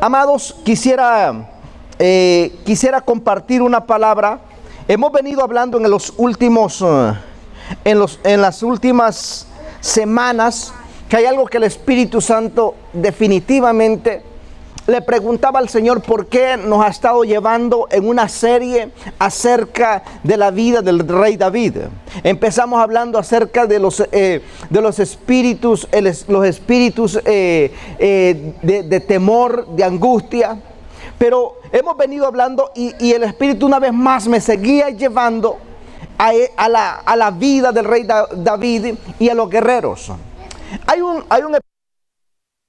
Amados, quisiera compartir una palabra. Hemos venido hablando en los últimos, en las últimas semanas, que hay algo que el Espíritu Santo definitivamente le preguntaba al Señor por qué nos ha estado llevando en una serie acerca de la vida del rey David. Empezamos hablando acerca de los espíritus, los espíritus de temor, de angustia. Pero hemos venido hablando y el Espíritu una vez más me seguía llevando a la vida del rey David y a los guerreros. Hay un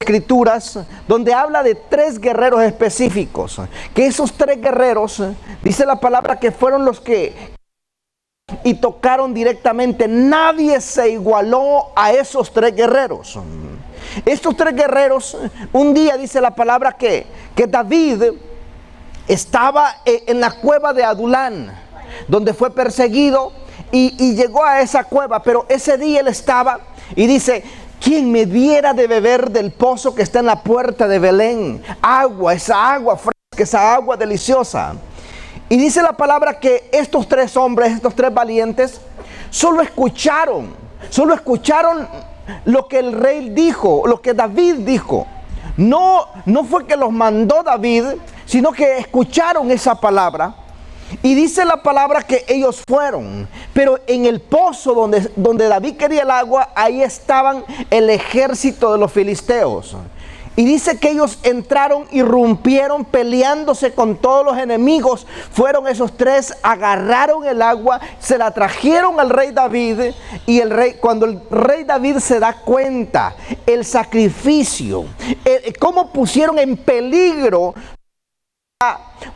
Escrituras donde habla de 3 guerreros específicos, que esos 3 guerreros, dice la palabra, que fueron los que y tocaron directamente. Nadie se igualó a esos 3 guerreros. Estos 3 guerreros, un día dice la palabra que David estaba en la cueva de Adulán, donde fue perseguido y llegó a esa cueva, pero ese día él estaba y dice: ¿quién me diera de beber del pozo que está en la puerta de Belén? Agua, esa agua fresca, esa agua deliciosa. Y dice la palabra que estos 3 hombres, estos 3 valientes, solo escucharon lo que el rey dijo, lo que David dijo. No fue que los mandó David, sino que escucharon esa palabra. Y dice la palabra que ellos fueron, pero en el pozo donde David quería el agua, ahí estaban el ejército de los filisteos. Y dice que ellos entraron, irrumpieron, peleándose con todos los enemigos. Fueron esos 3, agarraron el agua, se la trajeron al rey David. Y cuando el rey David se da cuenta, el sacrificio, cómo pusieron en peligro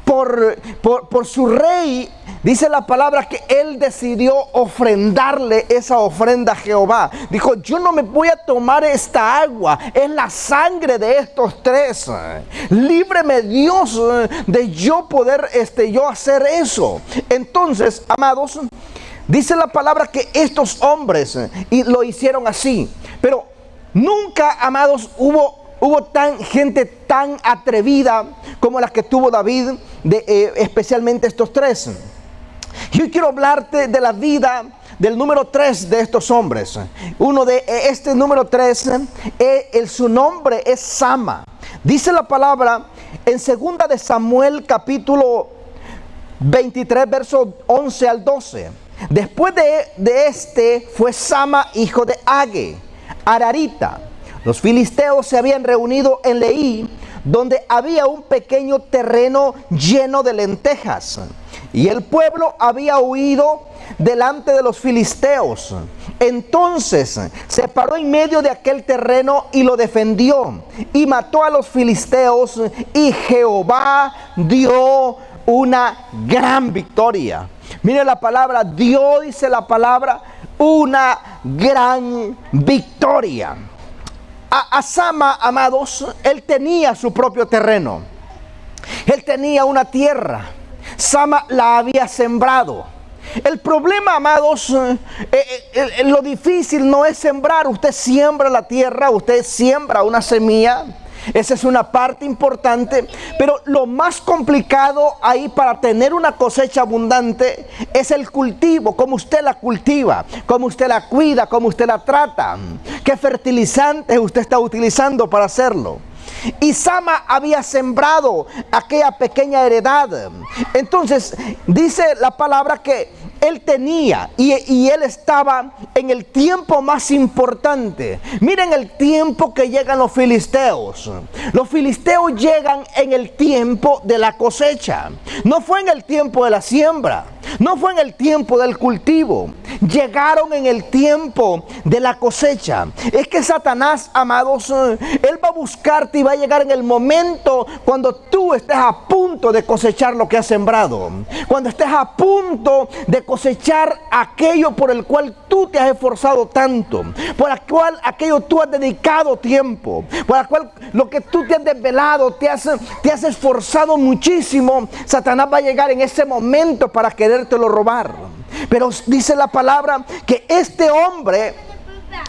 por su rey, dice la palabra que él decidió ofrendarle esa ofrenda a Jehová. Dijo: yo no me voy a tomar esta agua, es la sangre de estos 3. Líbreme Dios de yo poder yo hacer eso. Entonces, amados, dice la palabra que estos hombres lo hicieron así. Pero nunca, amados, hubo gente tan atrevida como la que tuvo David, especialmente estos 3. Yo quiero hablarte de la vida del número 3 de estos hombres. Uno de este número 3, su nombre es Sama. Dice la palabra en 2 de Samuel capítulo 23, versos 11 al 12. Después de este fue Sama, hijo de Age, Ararita. Los filisteos se habían reunido en Leí, donde había un pequeño terreno lleno de lentejas. Y el pueblo había huido delante de los filisteos. Entonces se paró en medio de aquel terreno y lo defendió. Y mató a los filisteos, y Jehová dio una gran victoria. Mire la palabra, dio, dice la palabra, una gran victoria. A Sama, amados, él tenía su propio terreno. Él tenía una tierra. Sama la había sembrado. El problema, amados, lo difícil no es sembrar. Usted siembra la tierra, usted siembra una semilla. Esa es una parte importante, pero lo más complicado ahí para tener una cosecha abundante es el cultivo, cómo usted la cultiva, cómo usted la cuida, cómo usted la trata, qué fertilizantes usted está utilizando para hacerlo. Y Sama había sembrado aquella pequeña heredad. Entonces dice la palabra que él tenía y él estaba en el tiempo más importante. Miren el tiempo que llegan los filisteos. Los filisteos llegan en el tiempo de la cosecha. No fue en el tiempo de la siembra. No fue en el tiempo del cultivo. Llegaron en el tiempo de la cosecha. Es que Satanás, amados, él va a buscarte y va a llegar en el momento cuando tú estés a punto de cosechar lo que has sembrado. Cuando estés a punto de cosechar aquello por el cual tú te has esforzado tanto, por el cual aquello tú has dedicado tiempo, por el cual lo que tú te has desvelado, te has esforzado muchísimo. Satanás va a llegar en ese momento para querértelo robar. Pero dice la palabra que este hombre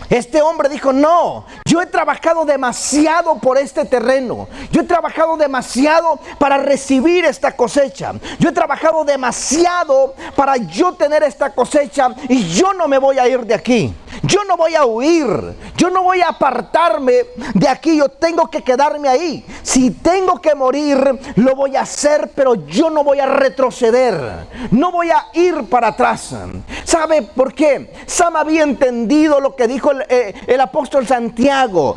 Este hombre dijo, no, yo he trabajado demasiado por este terreno. Yo he trabajado demasiado para recibir esta cosecha. Yo he trabajado demasiado para yo tener esta cosecha y yo no me voy a ir de aquí. Yo no voy a huir. Yo no voy a apartarme de aquí. Yo tengo que quedarme ahí. Si tengo que morir, lo voy a hacer, pero yo no voy a retroceder. No voy a ir para atrás. ¿Sabe por qué? Sam había entendido lo que dijo el apóstol Santiago.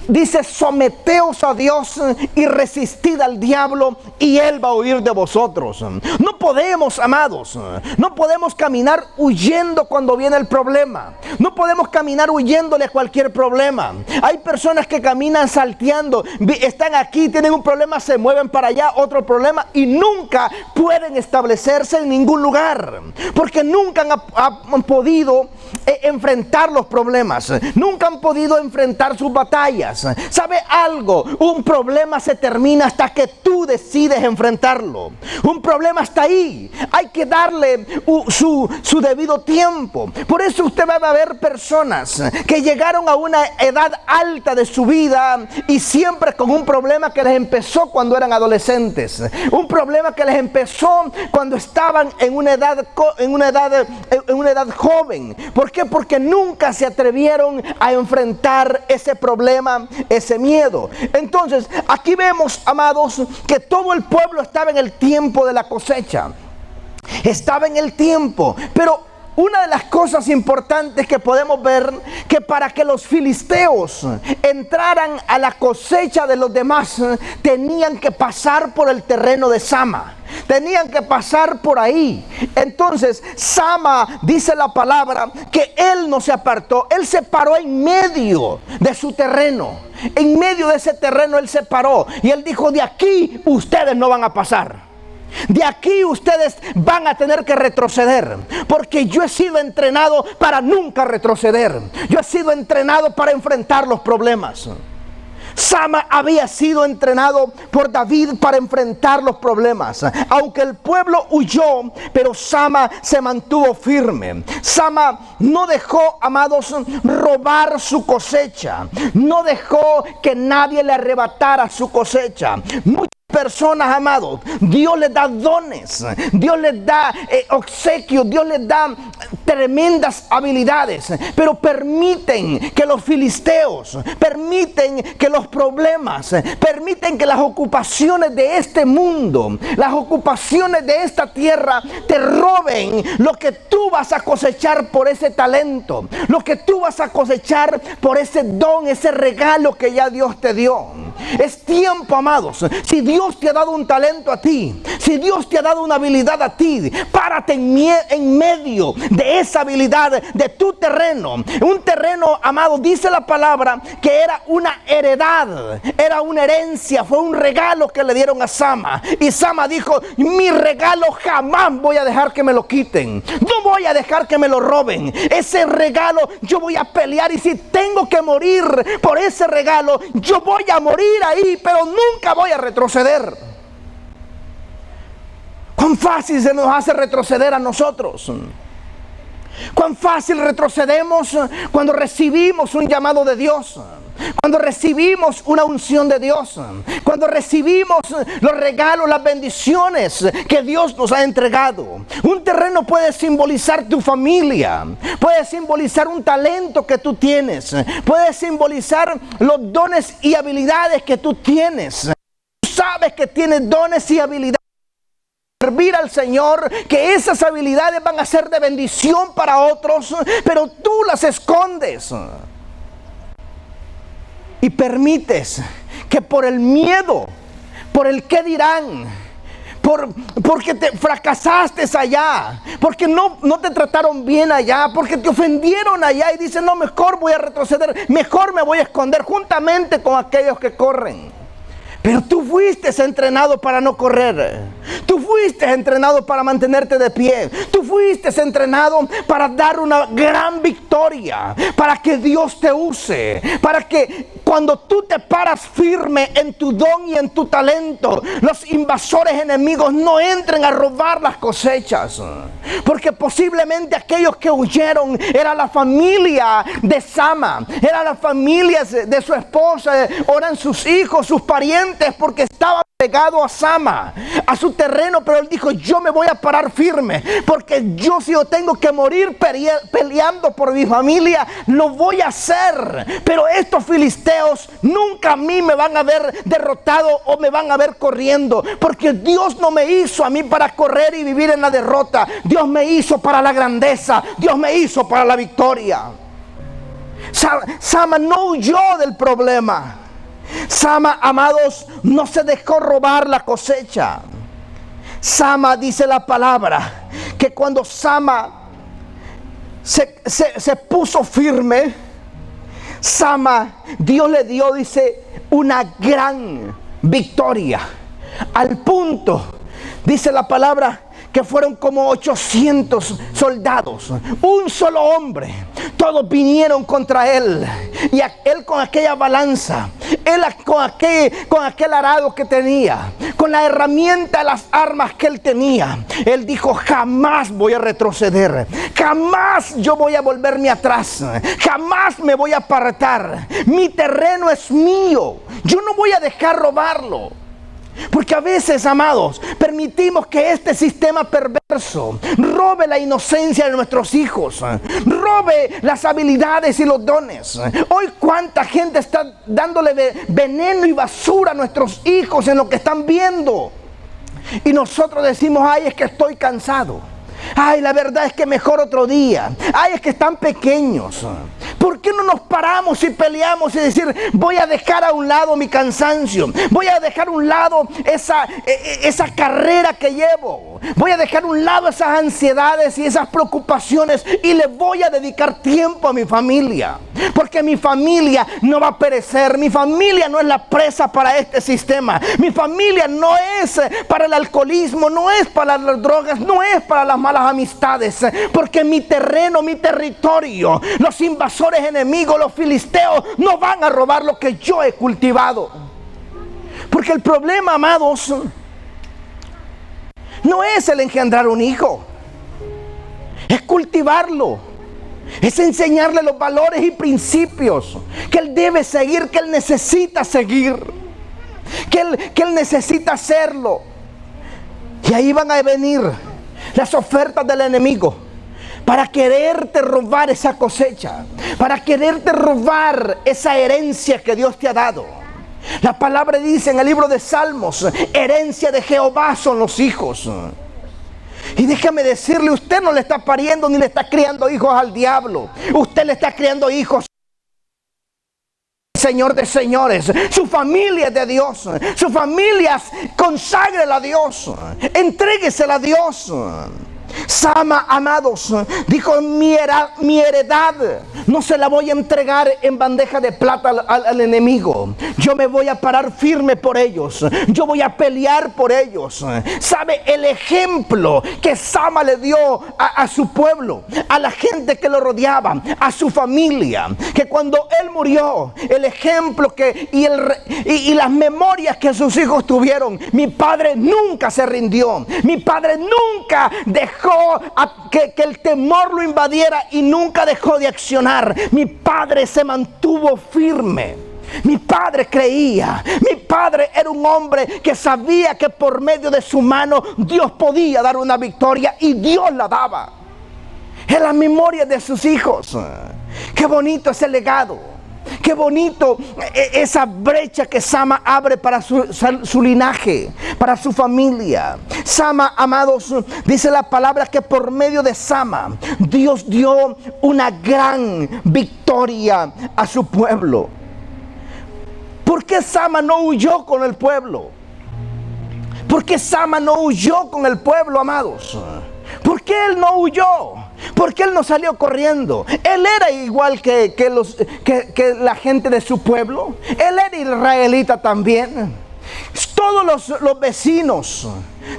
Dice, someteos a Dios y resistid al diablo y él va a huir de vosotros. No podemos, amados, no podemos caminar huyendo cuando viene el problema. No podemos caminar huyéndole a cualquier problema. Hay personas que caminan salteando, están aquí, tienen un problema, se mueven para allá, otro problema, y nunca pueden establecerse en ningún lugar, porque nunca han podido enfrentar los problemas, nunca han podido enfrentar sus batallas. ¿Sabe algo? Un problema se termina hasta que tú decides enfrentarlo. Un problema está ahí. Hay que darle su debido tiempo. Por eso usted va a ver personas que llegaron a una edad alta de su vida y siempre con un problema que les empezó cuando eran adolescentes. Un problema que les empezó cuando estaban en una edad joven. ¿Por qué? Porque nunca se atrevieron a enfrentar ese problema, ese miedo. Entonces, aquí vemos, amados, que todo el pueblo estaba en el tiempo de la cosecha. Estaba en el tiempo, pero una de las cosas importantes que podemos ver, que para que los filisteos entraran a la cosecha de los demás, tenían que pasar por el terreno de Sama. Tenían que pasar por ahí. Entonces Sama, dice la palabra, que él no se apartó. Él se paró en medio de su terreno. En medio de ese terreno él se paró. Y él dijo, de aquí ustedes no van a pasar. De aquí ustedes van a tener que retroceder, porque yo he sido entrenado para nunca retroceder. Yo he sido entrenado para enfrentar los problemas. Sama había sido entrenado por David para enfrentar los problemas. Aunque el pueblo huyó, pero Sama se mantuvo firme. Sama no dejó, amados, robar su cosecha. No dejó que nadie le arrebatara su cosecha. Muchas personas, amados, Dios les da dones, Dios les da obsequios, Dios les da tremendas habilidades, pero permiten que los filisteos, permiten que los problemas, permiten que las ocupaciones de este mundo, las ocupaciones de esta tierra te roben lo que tú vas a cosechar por ese talento, lo que tú vas a cosechar por ese don, ese regalo que ya Dios te dio. Es tiempo, amados. Si Dios te ha dado un talento a ti, si Dios te ha dado una habilidad a ti, párate en medio de esa habilidad, de tu terreno. Un terreno, amado, dice la palabra que era una heredad, era una herencia, fue un regalo que le dieron a Sama. Y Sama dijo, mi regalo jamás voy a dejar que me lo quiten, no voy a dejar que me lo roben. Ese regalo yo voy a pelear, y si tengo que morir por ese regalo, yo voy a morir ahí, pero nunca voy a retroceder. Cuán fácil se nos hace retroceder a nosotros. Cuán fácil retrocedemos cuando recibimos un llamado de Dios, cuando recibimos una unción de Dios, cuando recibimos los regalos, las bendiciones que Dios nos ha entregado. Un terreno puede simbolizar tu familia, puede simbolizar un talento que tú tienes, puede simbolizar los dones y habilidades que tú tienes. Tú sabes que tienes dones y habilidades, servir al Señor, que esas habilidades van a ser de bendición para otros, pero tú las escondes y permites que por el miedo, por el qué dirán, porque te fracasaste allá, porque no te trataron bien allá, porque te ofendieron allá, y dices, no, mejor voy a retroceder, mejor me voy a esconder juntamente con aquellos que corren. Pero tú fuiste entrenado para no correr. Tú fuiste entrenado para mantenerte de pie. Tú fuiste entrenado para dar una gran victoria, para que Dios te use, para que cuando tú te paras firme en tu don y en tu talento, los invasores enemigos no entren a robar las cosechas. Porque posiblemente aquellos que huyeron era la familia de Sama, era la familia de su esposa, eran sus hijos, sus parientes, porque estaban pegado a Sama, a su terreno. Pero él dijo: yo me voy a parar firme, porque si yo tengo que morir peleando por mi familia, lo voy a hacer. Pero estos filisteos nunca a mí me van a ver derrotado o me van a ver corriendo, porque Dios no me hizo a mí para correr y vivir en la derrota. Dios me hizo para la grandeza, Dios me hizo para la victoria. Sama no huyó del problema. Sama, amados, no se dejó robar la cosecha. Sama, dice la palabra, que cuando Sama se puso firme, Sama, Dios le dio, dice, una gran victoria. Al punto, dice la palabra, que fueron como 800 soldados, un solo hombre. Todos vinieron contra él, y él con aquella balanza, él con aquel arado que tenía, con la herramienta, las armas que él tenía, él dijo: jamás voy a retroceder, jamás yo voy a volverme atrás, jamás me voy a apartar. Mi terreno es mío, yo no voy a dejar robarlo. Porque a veces, amados, permitimos que este sistema perverso robe la inocencia de nuestros hijos, robe las habilidades y los dones. Hoy cuánta gente está dándole veneno y basura a nuestros hijos en lo que están viendo. Y nosotros decimos: ay, es que estoy cansado. Ay, la verdad es que mejor otro día. Ay, es que están pequeños. ¿Por qué no nos paramos y peleamos y decir: voy a dejar a un lado mi cansancio, voy a dejar a un lado esa carrera que llevo, voy a dejar a un lado esas ansiedades y esas preocupaciones, y le voy a dedicar tiempo a mi familia? Porque mi familia no va a perecer. Mi familia no es la presa para este sistema. Mi familia no es para el alcoholismo, no es para las drogas, no es para las malas amistades. Porque mi terreno, mi territorio, los invasores enemigos, los filisteos, no van a robar lo que yo he cultivado. Porque el problema, amados, no es el engendrar un hijo, es cultivarlo. Es enseñarle los valores y principios que él debe seguir, que él necesita seguir, que él necesita hacerlo. Y ahí van a venir las ofertas del enemigo para quererte robar esa cosecha, para quererte robar esa herencia que Dios te ha dado. La palabra dice en el libro de Salmos: herencia de Jehová son los hijos. Y déjame decirle, usted no le está pariendo ni le está criando hijos al diablo. Usted le está criando hijos al Señor de señores. Su familia es de Dios. Su familia, conságrela a Dios. Entréguesela a Dios. Sama, amados, dijo: mi heredad no se la voy a entregar en bandeja de plata al enemigo. Yo me voy a parar firme por ellos. Yo voy a pelear por ellos. ¿Sabe el ejemplo que Sama le dio a su pueblo, a la gente que lo rodeaba, a su familia? Que cuando él murió, el ejemplo y las memorias que sus hijos tuvieron: mi padre nunca se rindió, mi padre nunca dejó que el temor lo invadiera y nunca dejó de accionar. Mi padre se mantuvo firme. Mi padre creía. Mi padre era un hombre que sabía que por medio de su mano Dios podía dar una victoria, y Dios la daba. En la memoria de sus hijos. Qué bonito ese legado. Qué bonito esa brecha que Sama abre para su linaje, para su familia. Sama, amados, dice la palabra que por medio de Sama Dios dio una gran victoria a su pueblo. ¿Por qué Sama no huyó con el pueblo? ¿Por qué Sama no huyó con el pueblo, amados? ¿Por qué él no huyó? ¿Por qué él no salió corriendo? Él era igual que la gente de su pueblo. Él era israelita también. Todos los vecinos,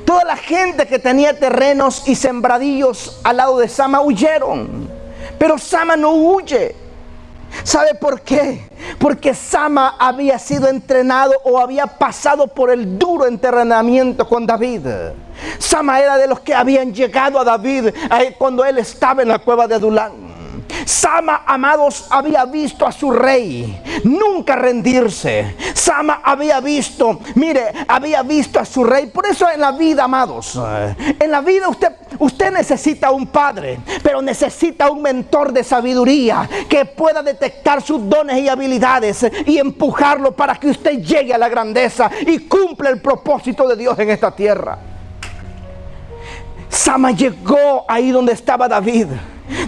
Toda la gente que tenía terrenos y sembradíos al lado de Sama huyeron. Pero Sama no huye. ¿Sabe por qué? Porque Sama había sido entrenado o había pasado por el duro entrenamiento con David. Sama era de los que habían llegado a David cuando él estaba en la cueva de Adulán. Sama, amados, había visto a su rey nunca rendirse. Sama había visto, había visto a su rey. Por eso en la vida, amados, en la vida usted necesita un padre, pero necesita un mentor de sabiduría que pueda detectar sus dones y habilidades y empujarlo para que usted llegue a la grandeza y cumpla el propósito de Dios en esta tierra. Sama llegó ahí donde estaba David.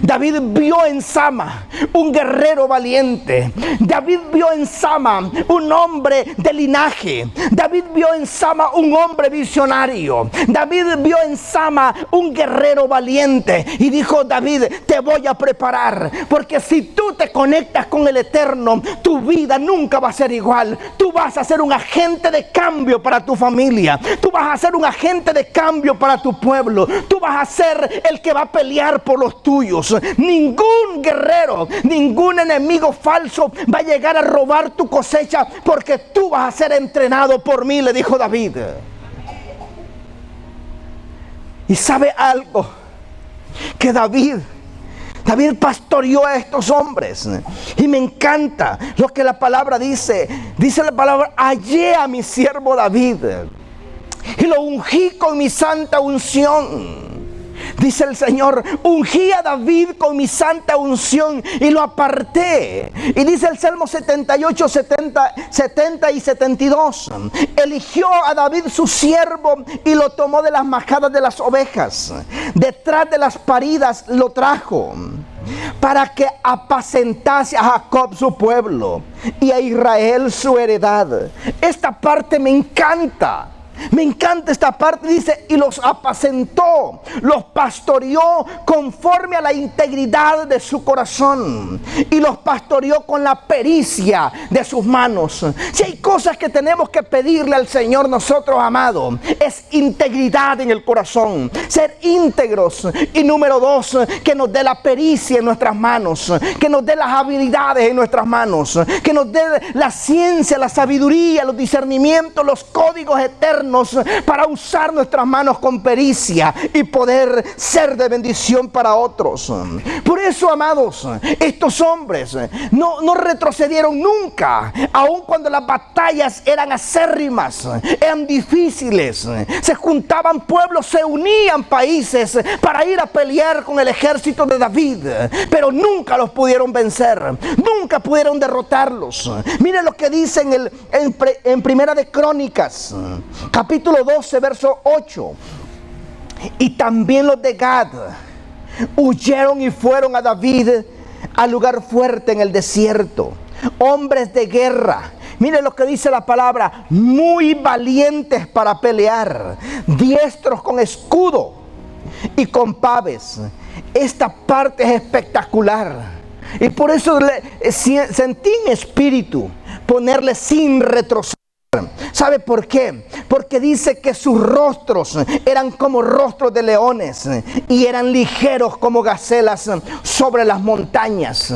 David vio en Sama un guerrero valiente. David vio en Sama un hombre de linaje. David vio en Sama un hombre visionario. David vio en Sama un guerrero valiente. Y dijo: David, te voy a preparar, porque si tú te conectas con el Eterno, tu vida nunca va a ser igual. Tú vas a ser un agente de cambio para tu familia. Tú vas a ser un agente de cambio para tu pueblo. Tú vas a ser el que va a pelear por los tuyos. Ningún guerrero, ningún enemigo falso va a llegar a robar tu cosecha, porque tú vas a ser entrenado por mí, le dijo David. Y sabe algo, que David pastoreó a estos hombres. Y me encanta lo que la palabra dice. Dice la palabra: hallé a mi siervo David y lo ungí con mi santa unción. Dice el Señor: ungí a David con mi santa unción y lo aparté. Y dice el Salmo 78, 70 y 72: eligió a David su siervo y lo tomó de las majadas de las ovejas. Detrás de las paridas lo trajo, para que apacentase a Jacob su pueblo y a Israel su heredad. Esta parte me encanta. Me encanta esta parte. Dice: y los apacentó, los pastoreó conforme a la integridad de su corazón, y los pastoreó con la pericia de sus manos. Si hay cosas que tenemos que pedirle al Señor nosotros, amados, es integridad en el corazón, ser íntegros. Y número 2, que nos dé la pericia en nuestras manos, que nos dé las habilidades en nuestras manos, que nos dé la ciencia, la sabiduría, los discernimientos, los códigos eternos, para usar nuestras manos con pericia y poder ser de bendición para otros. Por eso, amados, estos hombres no retrocedieron nunca, aun cuando las batallas eran acérrimas, eran difíciles. Se juntaban pueblos, se unían países para ir a pelear con el ejército de David, pero nunca los pudieron vencer, nunca pudieron derrotarlos. Miren lo que dice en Primera de Crónicas, capítulo 12, verso 8. Y también los de Gad huyeron y fueron a David al lugar fuerte en el desierto, hombres de guerra. Mire lo que dice la palabra: muy valientes para pelear, diestros con escudo y con paves. Esta parte es espectacular, y por eso sentí en espíritu ponerle sin retroceder. ¿Sabe por qué? Porque dice que sus rostros eran como rostros de leones y eran ligeros como gacelas sobre las montañas.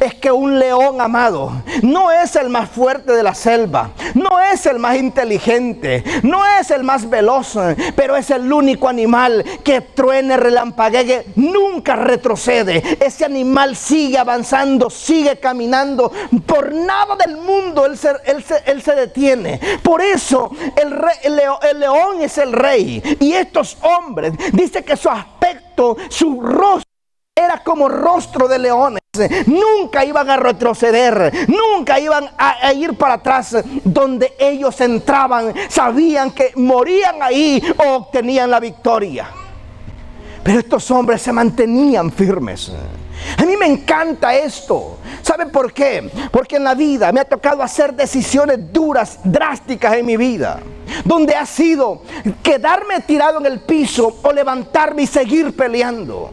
Es que un león, amado, no es el más fuerte de la selva, no es el más inteligente, no es el más veloz, pero es el único animal que truene, relampaguee, nunca retrocede. Ese animal sigue avanzando, sigue caminando. Por nada del mundo él se detiene. Por eso el león es el rey. Y estos hombres, dice que su aspecto, su rostro era como rostro de leones. Nunca iban a retroceder, nunca iban a ir para atrás. Donde ellos entraban, sabían que morían ahí o obtenían la victoria. Pero estos hombres se mantenían firmes. A mí me encanta esto. ¿Saben por qué? Porque en la vida me ha tocado hacer decisiones duras, drásticas en mi vida, donde ha sido quedarme tirado en el piso o levantarme y seguir peleando.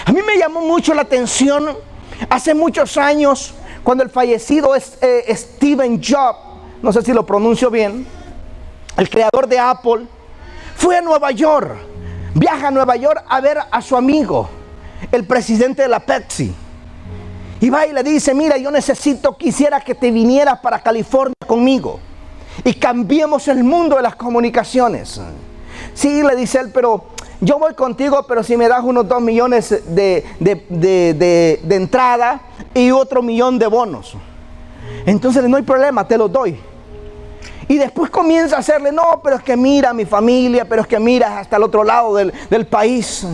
A mí me llamó mucho la atención hace muchos años, cuando el fallecido Steve Jobs, no sé si lo pronuncio bien, el creador de Apple, Fue a Nueva York, viaja a Nueva York a ver a su amigo, el presidente de la Pepsi. Y va y le dice, mira, yo quisiera que te vinieras para California conmigo y cambiemos el mundo de las comunicaciones. Sí, le dice él, pero yo voy contigo, pero si me das unos 2 millones de entrada y otro 1 millón de bonos. Entonces no hay problema, te los doy. Y después comienza a hacerle, no, pero es que mira a mi familia, pero es que mira hasta el otro lado del país.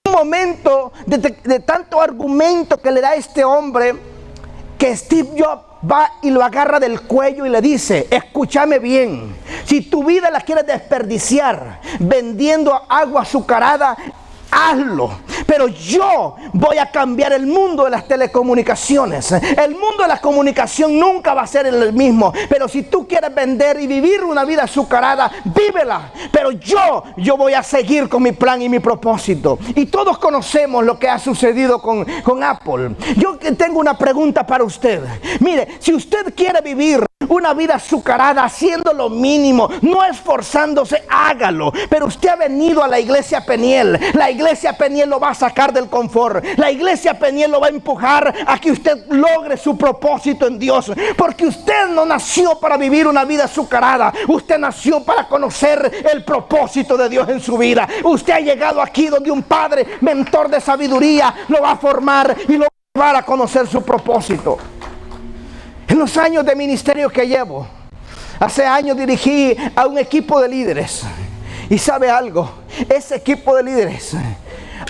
Un momento de tanto argumento que le da este hombre, que Steve Jobs va y lo agarra del cuello y le dice, escúchame bien, si tu vida la quieres desperdiciar vendiendo agua azucarada, hazlo, pero yo voy a cambiar el mundo de las telecomunicaciones. El mundo de la comunicación nunca va a ser el mismo, pero si tú quieres vender y vivir una vida azucarada, vívela, pero yo voy a seguir con mi plan y mi propósito. Y todos conocemos lo que ha sucedido con Apple. Yo tengo una pregunta para usted. Mire, si usted quiere vivir una vida azucarada, haciendo lo mínimo, no esforzándose, hágalo. Pero usted ha venido a la iglesia Peniel. La iglesia Peniel lo va a sacar del confort. La iglesia Peniel lo va a empujar a que usted logre su propósito en Dios. Porque usted no nació para vivir una vida azucarada. Usted nació para conocer el propósito de Dios en su vida. Usted ha llegado aquí donde un padre, mentor de sabiduría, lo va a formar y lo va a llevar a conocer su propósito. En los años de ministerio que llevo, hace años dirigí a un equipo de líderes. Y sabe algo, ese equipo de líderes,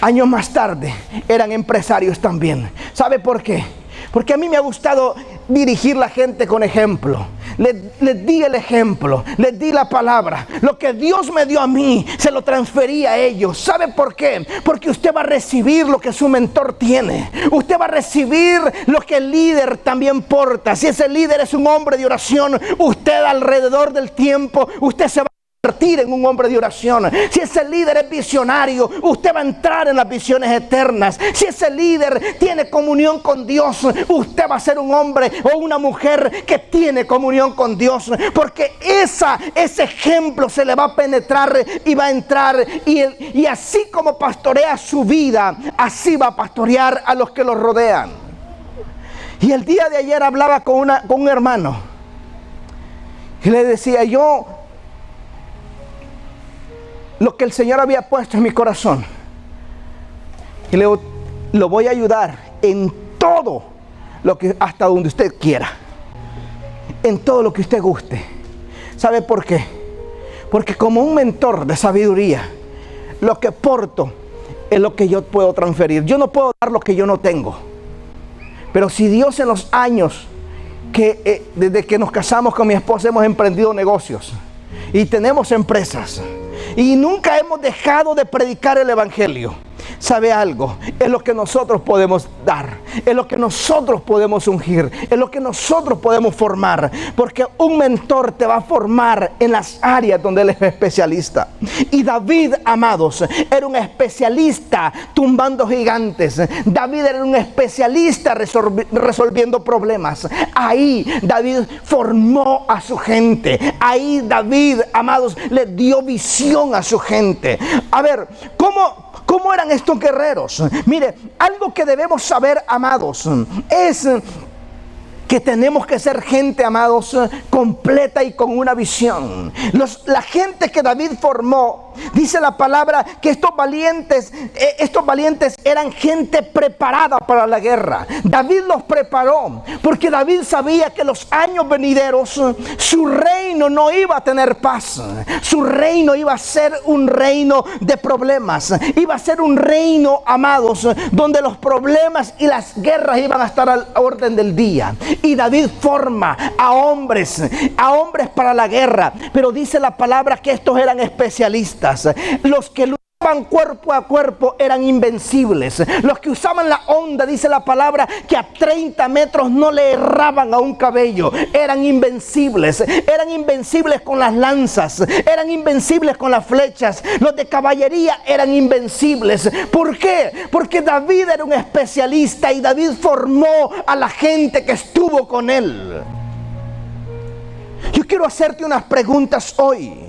años más tarde, eran empresarios también. ¿Sabe por qué? Porque a mí me ha gustado dirigir la gente con ejemplo. Les di el ejemplo, les di la palabra. Lo que Dios me dio a mí, se lo transferí a ellos. ¿Sabe por qué? Porque usted va a recibir lo que su mentor tiene. Usted va a recibir lo que el líder también porta. Si ese líder es un hombre de oración, usted alrededor del tiempo, usted se va a convertir en un hombre de oración. Si ese líder es visionario, usted va a entrar en las visiones eternas. Si ese líder tiene comunión con Dios, usted va a ser un hombre o una mujer que tiene comunión con Dios, porque ese ejemplo se le va a penetrar y va a entrar, y así como pastorea su vida, así va a pastorear a los que lo rodean. Y el día de ayer hablaba con un hermano y le decía yo lo que el Señor había puesto en mi corazón. Y le digo, lo voy a ayudar en todo lo que, hasta donde usted quiera, en todo lo que usted guste. ¿Sabe por qué? Porque como un mentor de sabiduría, lo que porto es lo que yo puedo transferir. Yo no puedo dar lo que yo no tengo. Pero si Dios en los años que desde que nos casamos con mi esposa hemos emprendido negocios y tenemos empresas, y nunca hemos dejado de predicar el evangelio. ¿Sabe algo? Es lo que nosotros podemos dar, es lo que nosotros podemos ungir, es lo que nosotros podemos formar, porque un mentor te va a formar en las áreas donde él es especialista. Y David, amados, era un especialista tumbando gigantes. David era un especialista resolviendo problemas. Ahí David formó a su gente. Ahí David, amados, le dio visión a su gente. A ver, ¿cómo eran estos guerreros? Mire, algo que debemos saber, amados, es que tenemos que ser gente, amados, completa y con una visión. La gente que David formó, dice la palabra que estos valientes eran gente preparada para la guerra. David los preparó porque David sabía que los años venideros su reino no iba a tener paz. Su reino iba a ser un reino de problemas. Iba a ser un reino, amados, donde los problemas y las guerras iban a estar al orden del día. Y David forma a hombres para la guerra. Pero dice la palabra que estos eran especialistas. Los que luchaban cuerpo a cuerpo eran invencibles. Los que usaban la onda, dice la palabra, que a 30 metros no le erraban a un cabello. Eran invencibles. Eran invencibles con las lanzas. Eran invencibles con las flechas. Los de caballería eran invencibles. ¿Por qué? Porque David era un especialista y David formó a la gente que estuvo con él. Yo quiero hacerte unas preguntas hoy.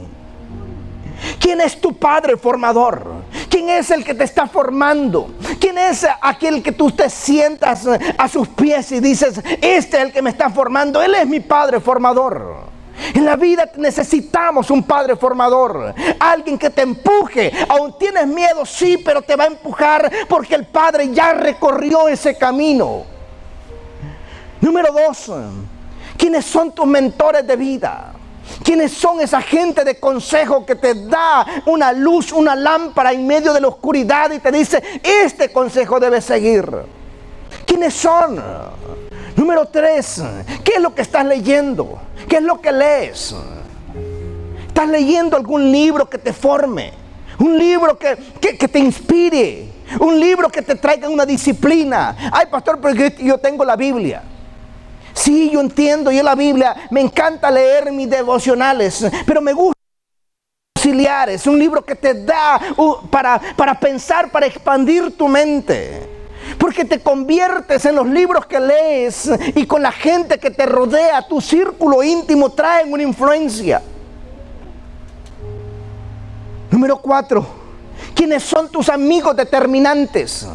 ¿Quién es tu padre formador? ¿Quién es el que te está formando? ¿Quién es aquel que tú te sientas a sus pies y dices, este es el que me está formando? Él es mi padre formador. En la vida necesitamos un padre formador, alguien que te empuje. Aún tienes miedo, sí, pero te va a empujar porque el padre ya recorrió ese camino. Número 2, ¿quiénes son tus mentores de vida? ¿Quiénes son esa gente de consejo que te da una luz, una lámpara en medio de la oscuridad y te dice, este consejo debes seguir? ¿Quiénes son? Número 3, ¿qué es lo que estás leyendo? ¿Qué es lo que lees? ¿Estás leyendo algún libro que te forme? Un libro que te inspire. Un libro que te traiga una disciplina. Ay, pastor, pero yo tengo la Biblia. Sí, yo entiendo, yo la Biblia, me encanta leer mis devocionales, pero me gusta auxiliares, un libro que te da para pensar, para expandir tu mente. Porque te conviertes en los libros que lees y con la gente que te rodea, tu círculo íntimo traen una influencia. Número 4, ¿quiénes son tus amigos determinantes?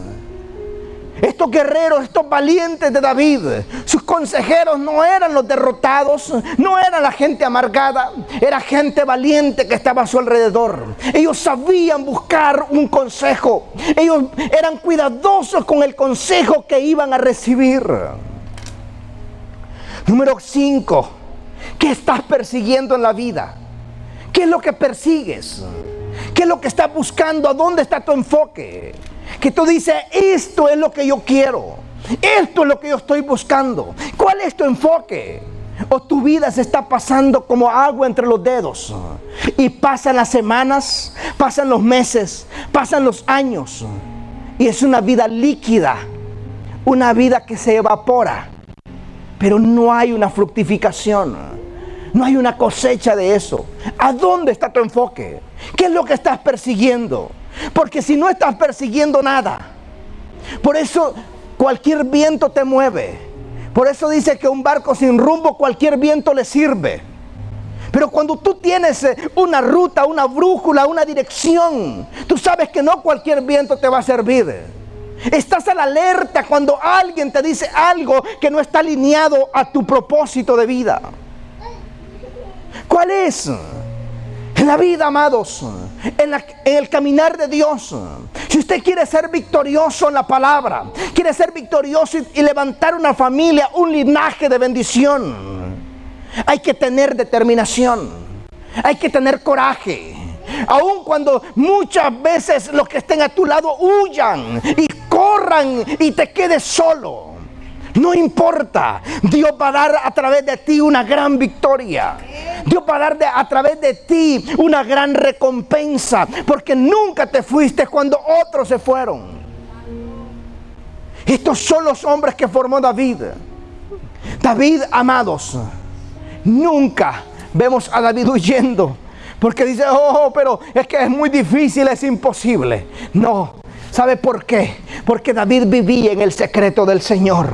Estos guerreros, estos valientes de David, sus consejeros no eran los derrotados, no era la gente amargada, era gente valiente que estaba a su alrededor. Ellos sabían buscar un consejo, ellos eran cuidadosos con el consejo que iban a recibir. Número 5, ¿qué estás persiguiendo en la vida? ¿Qué es lo que persigues? ¿Qué es lo que estás buscando? ¿A dónde está tu enfoque? Que tú dices, esto es lo que yo quiero, esto es lo que yo estoy buscando. ¿Cuál es tu enfoque? O tu vida se está pasando como agua entre los dedos y pasan las semanas, pasan los meses, pasan los años y es una vida líquida, una vida que se evapora, pero no hay una fructificación, no hay una cosecha de eso. ¿A dónde está tu enfoque? ¿Qué es lo que estás persiguiendo? Porque si no estás persiguiendo nada, por eso cualquier viento te mueve. Por eso dice que un barco sin rumbo cualquier viento le sirve. Pero cuando tú tienes una ruta, una brújula, una dirección, tú sabes que no cualquier viento te va a servir. Estás a la alerta cuando alguien te dice algo que no está alineado a tu propósito de vida. ¿Cuál es? En la vida, amados, en el caminar de Dios, si usted quiere ser victorioso en la palabra, quiere ser victorioso y levantar una familia, un linaje de bendición, hay que tener determinación, hay que tener coraje. Aun cuando muchas veces los que estén a tu lado huyan y corran y te quedes solo, no importa, Dios va a dar a través de ti una gran victoria. Dios va a dar a través de ti una gran recompensa, porque nunca te fuiste cuando otros se fueron. Estos son los hombres que formó David. David, amados, nunca vemos a David huyendo, porque dice, oh, pero es que es muy difícil, es imposible. No. ¿Sabe por qué? Porque David vivía en el secreto del Señor.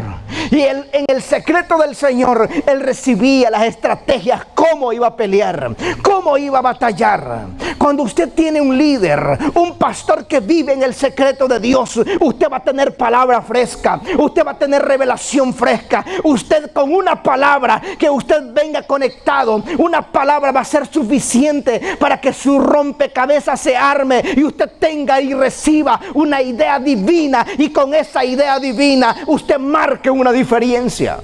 Y en el secreto del Señor, él recibía las estrategias, cómo iba a pelear, cómo iba a batallar. Cuando usted tiene un líder, un pastor que vive en el secreto de Dios, usted va a tener palabra fresca, usted va a tener revelación fresca. Usted con una palabra que usted venga conectado, una palabra va a ser suficiente para que su rompecabezas se arme y usted tenga y reciba una idea divina, y con esa idea divina usted marque una diferencia.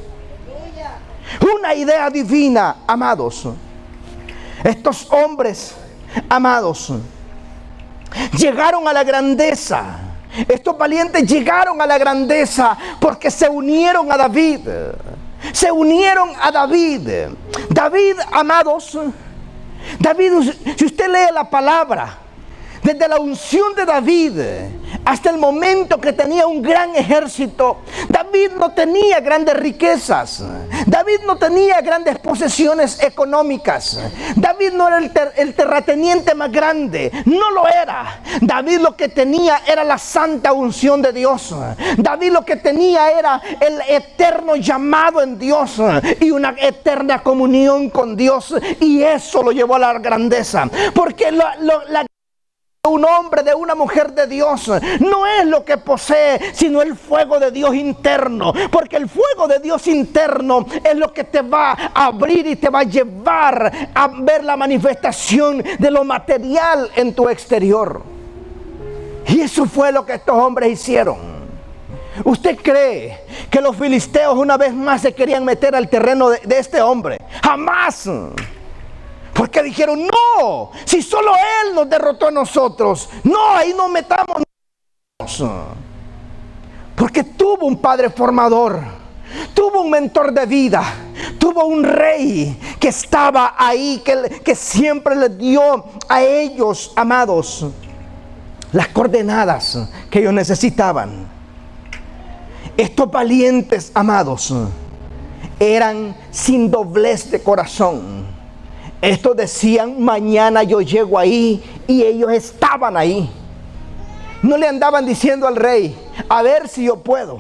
Una idea divina, amados. Estos hombres, amados, llegaron a la grandeza. Estos valientes llegaron a la grandeza porque se unieron a David. Se unieron a David. David, amados, David, si usted lee la palabra, desde la unción de David Hasta el momento que tenía un gran ejército, David no tenía grandes riquezas. David no tenía grandes posesiones económicas. David no era el terrateniente más grande. No lo era. David lo que tenía era la santa unción de Dios. David lo que tenía era el eterno llamado en Dios y una eterna comunión con Dios. Y eso lo llevó a la grandeza. Porque la un hombre, de una mujer de Dios, no es lo que posee, sino el fuego de Dios interno. Porque el fuego de Dios interno es lo que te va a abrir y te va a llevar a ver la manifestación de lo material en tu exterior. Y eso fue lo que estos hombres hicieron. ¿Usted cree que los filisteos una vez más se querían meter al terreno de este hombre? ¡Jamás! Porque dijeron, no, si solo Él nos derrotó a nosotros, no, ahí no metamos. Porque tuvo un padre formador, tuvo un mentor de vida, tuvo un rey que estaba ahí, que siempre les dio a ellos, amados, las coordenadas que ellos necesitaban. Estos valientes, amados, eran sin doblez de corazón. Estos decían, mañana yo llego ahí, y ellos estaban ahí. No le andaban diciendo al rey, a ver si yo puedo.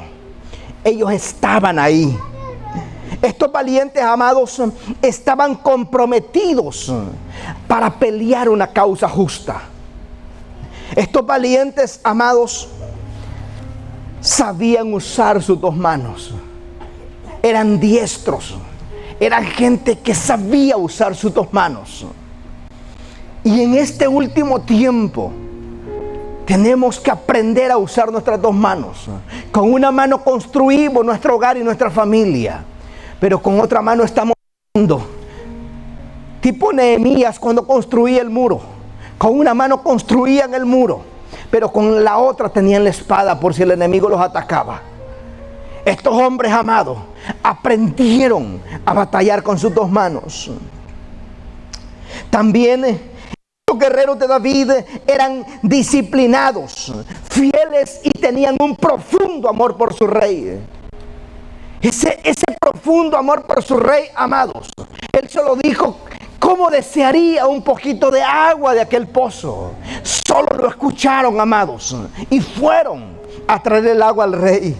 Ellos estaban ahí. Estos valientes, amados, estaban comprometidos para pelear una causa justa. Estos valientes, amados, sabían usar sus dos manos. Eran diestros. Eran gente que sabía usar sus dos manos. Y en este último tiempo tenemos que aprender a usar nuestras dos manos. Con una mano construimos nuestro hogar y nuestra familia, pero con otra mano estamos haciendo. Tipo Nehemías cuando construía el muro. Con una mano construían el muro, pero con la otra tenían la espada por si el enemigo los atacaba. Estos hombres, amados, aprendieron a batallar con sus dos manos. También los guerreros de David eran disciplinados, fieles y tenían un profundo amor por su rey. Ese profundo amor por su rey, amados, él se lo dijo, ¿cómo desearía un poquito de agua de aquel pozo? Solo lo escucharon, amados, y fueron a traer el agua al rey.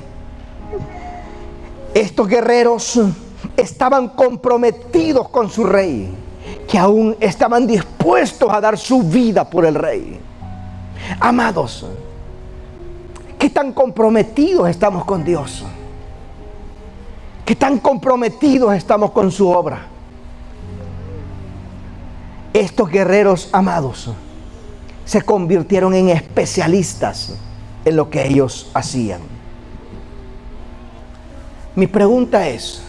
Estos guerreros estaban comprometidos con su rey, que aún estaban dispuestos a dar su vida por el rey. Amados, ¿qué tan comprometidos estamos con Dios? ¿Qué tan comprometidos estamos con su obra? Estos guerreros, amados, se convirtieron en especialistas en lo que ellos hacían. Mi pregunta es,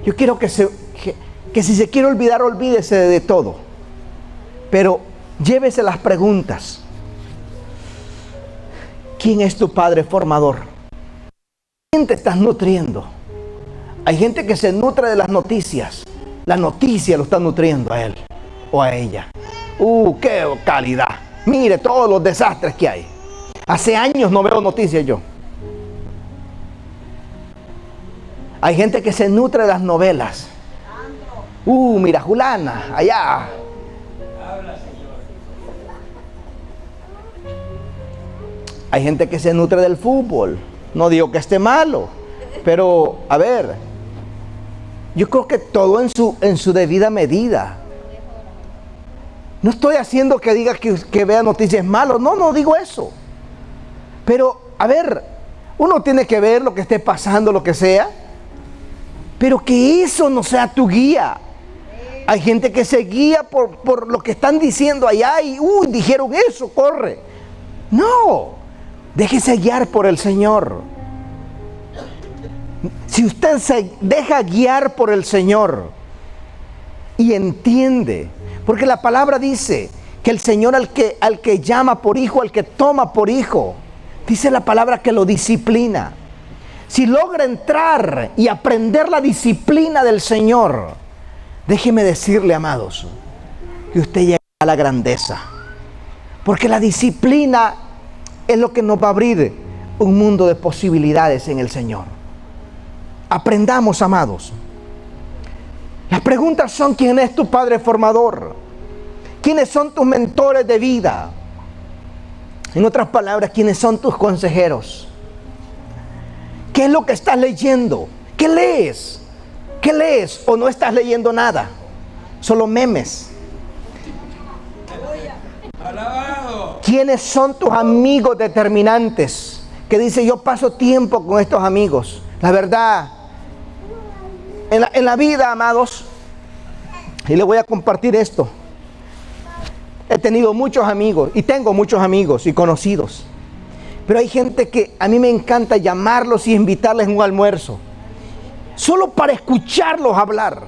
yo quiero que si se quiere olvidar, olvídese de todo, pero llévese las preguntas. ¿Quién es tu padre formador? ¿Quién te estás nutriendo? Hay gente que se nutre de las noticias. La noticia lo está nutriendo a él o a ella. ¡Qué calidad! Mire todos los desastres que hay. Hace años no veo noticias yo. Hay gente que se nutre de las novelas. Mira, Julana, allá. Hay gente que se nutre del fútbol. No digo que esté malo, pero a ver, yo creo que todo en su debida medida. No estoy haciendo que diga que vea noticias malas, no digo eso. Pero, a ver, uno tiene que ver lo que esté pasando, lo que sea, pero que eso no sea tu guía. Hay gente que se guía por lo que están diciendo allá y, dijeron eso, corre. No, déjese guiar por el Señor. Si usted se deja guiar por el Señor y entiende, porque la palabra dice que el Señor al que llama por hijo, al que toma por hijo, dice la palabra que lo disciplina. Si logra entrar y aprender la disciplina del Señor, déjeme decirle, amados, que usted llega a la grandeza. Porque la disciplina es lo que nos va a abrir un mundo de posibilidades en el Señor. Aprendamos, amados. Las preguntas son: ¿quién es tu padre formador? ¿Quiénes son tus mentores de vida? En otras palabras, ¿quiénes son tus consejeros? ¿Qué es lo que estás leyendo? ¿Qué lees? ¿Qué lees? ¿O no estás leyendo nada? Solo memes. ¿Quiénes son tus amigos determinantes? Que dice: yo paso tiempo con estos amigos. La verdad, en la vida, amados, y le voy a compartir esto. He tenido muchos amigos y tengo muchos amigos y conocidos. Pero hay gente que a mí me encanta llamarlos y invitarles a un almuerzo, solo para escucharlos hablar.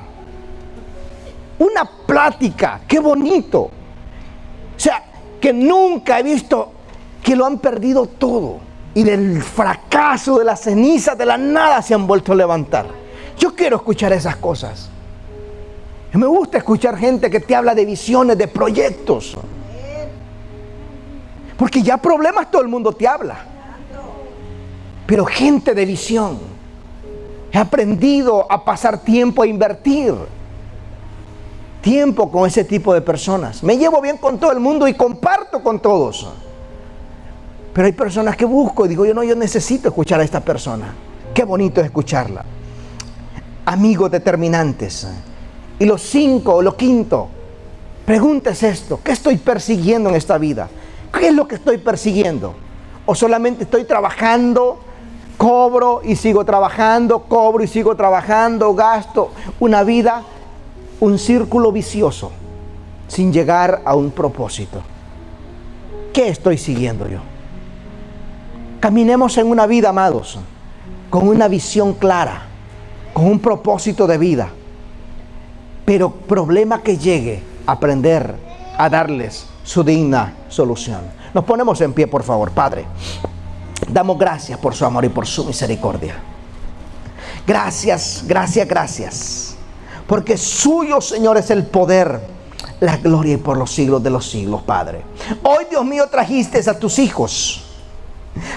Una plática, qué bonito. O sea, que nunca he visto que lo han perdido todo. Y del fracaso, de la ceniza, de la nada se han vuelto a levantar. Yo quiero escuchar esas cosas. Me gusta escuchar gente que te habla de visiones, de proyectos. Porque ya problemas todo el mundo te habla. Pero gente de visión. He aprendido a pasar tiempo, a invertir tiempo con ese tipo de personas. Me llevo bien con todo el mundo y comparto con todos. Pero hay personas que busco y digo: yo necesito escuchar a esta persona. Qué bonito es escucharla. Amigos determinantes. Y lo quinto, pregúntese esto: ¿qué estoy persiguiendo en esta vida? ¿Qué es lo que estoy persiguiendo? ¿O solamente estoy trabajando, cobro y sigo trabajando, cobro y sigo trabajando, gasto? Una vida, un círculo vicioso, sin llegar a un propósito. ¿Qué estoy siguiendo yo? Caminemos en una vida, amados, con una visión clara, con un propósito de vida. Pero problema que llegue, aprender a darles su digna solución. Nos ponemos en pie, por favor. Padre, damos gracias por su amor y por su misericordia. Gracias, gracias, gracias. Porque suyo, Señor, es el poder, la gloria y por los siglos de los siglos, Padre. Hoy, Dios mío, trajiste a tus hijos.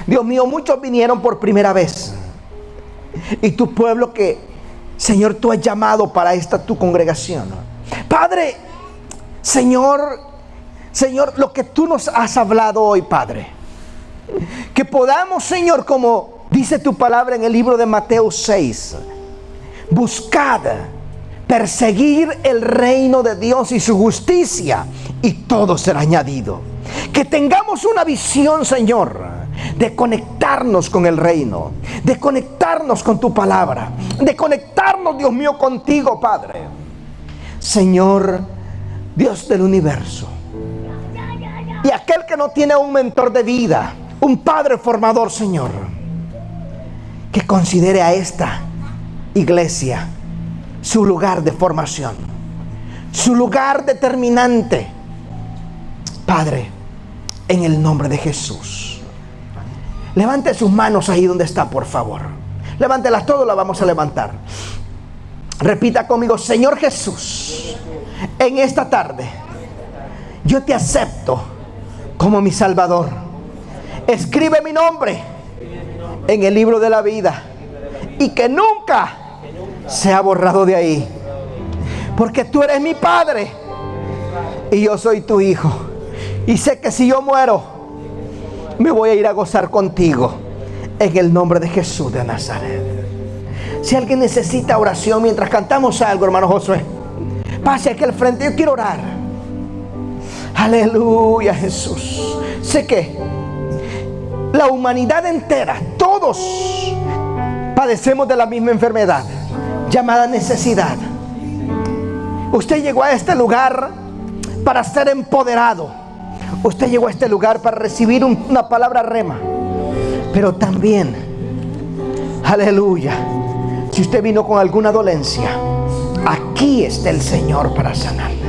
Dios mío, muchos vinieron por primera vez. Y tu pueblo que, Señor, tú has llamado para esta tu congregación. Padre, Señor, lo que tú nos has hablado hoy, Padre, que podamos, Señor, como dice tu palabra en el libro de Mateo 6, buscad, perseguir el reino de Dios y su justicia, y todo será añadido. Que tengamos una visión, Señor, de conectarnos con el reino, de conectarnos con tu palabra, de conectarnos, Dios mío, contigo, Padre. Señor, Dios del universo. Y aquel que no tiene un mentor de vida, un padre formador, Señor, que considere a esta iglesia su lugar de formación, su lugar determinante. Padre, en el nombre de Jesús, levante sus manos ahí donde está, por favor. Levántelas, todas las vamos a levantar. Repita conmigo: Señor Jesús, en esta tarde yo te acepto como mi Salvador. Escribe mi nombre en el libro de la vida y que nunca sea borrado de ahí, porque tú eres mi Padre y yo soy tu Hijo, y sé que si yo muero me voy a ir a gozar contigo, en el nombre de Jesús de Nazaret. Si alguien necesita oración mientras cantamos algo, hermano Josué, pase aquí al frente. Yo quiero orar. Aleluya, Jesús. Sé que la humanidad entera, todos padecemos de la misma enfermedad llamada necesidad. Usted llegó a este lugar para ser empoderado. Usted llegó a este lugar para recibir una palabra rema. Pero también, aleluya, si usted vino con alguna dolencia, aquí está el Señor para sanarle.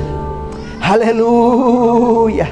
Aleluya.